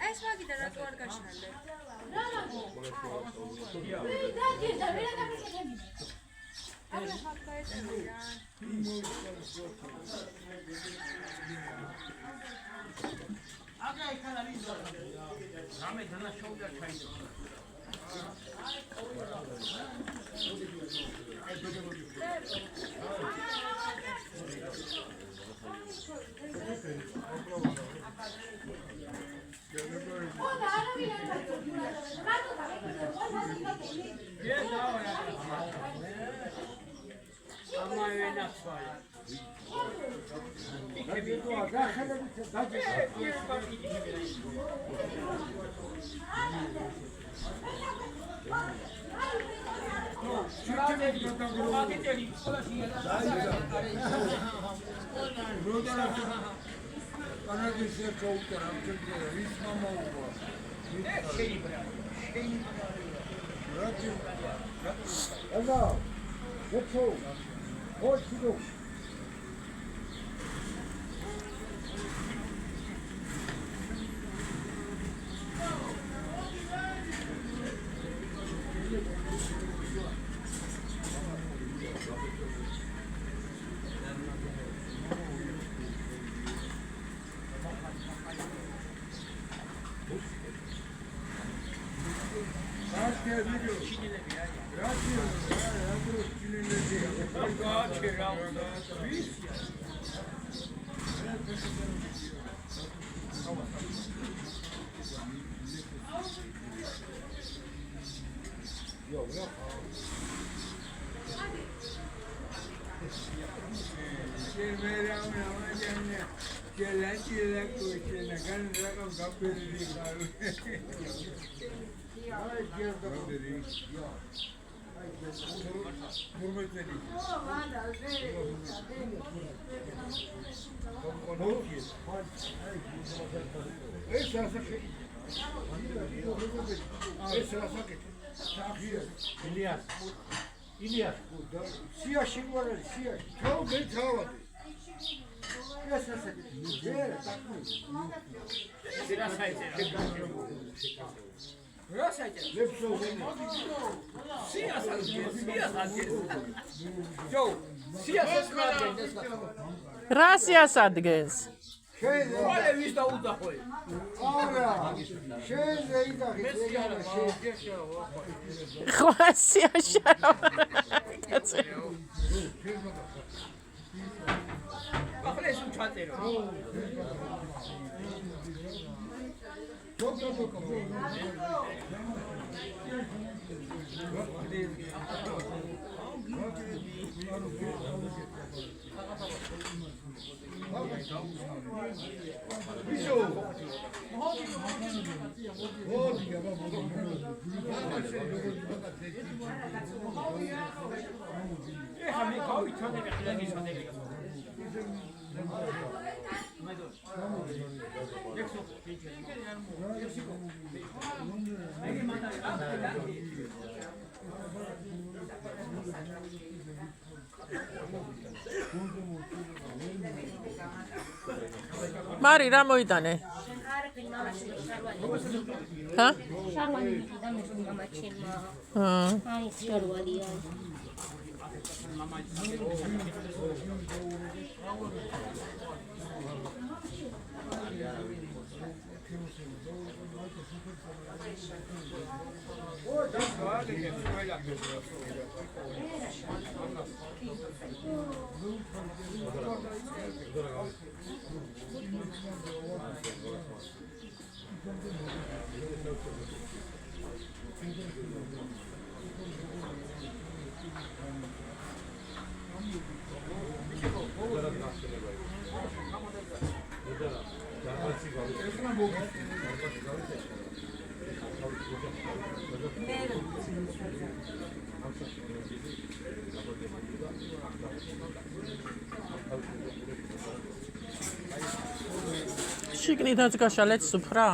ეს მაგიდა რატო არ გაშალე? Abla hakka etmiyor ya. Abla ekranları izliyor. Rahmet sana şovda çaydı. Ama öyle nasıl var? İlyas. Siyah şey var, siyah. Tamam, ben tamam. Biraz nasıl? Biraz takmış. Biraz saydı. Biraz saydı. Hepsi o benim. Siyah saydı. Siyah saydı. Joe, siyah saydı. Gracias adgens. Olha o da uda foi. Ora, şeyde idare. Gracias. Bakle şu çatero. Çok çok. Mari, რა მოიტანე? ჰა? შარვანი დამეწუნ მამაჩემმა. აი, შარვალია. შიგნითაც გაშალეთ სუფრა?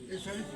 ეს არის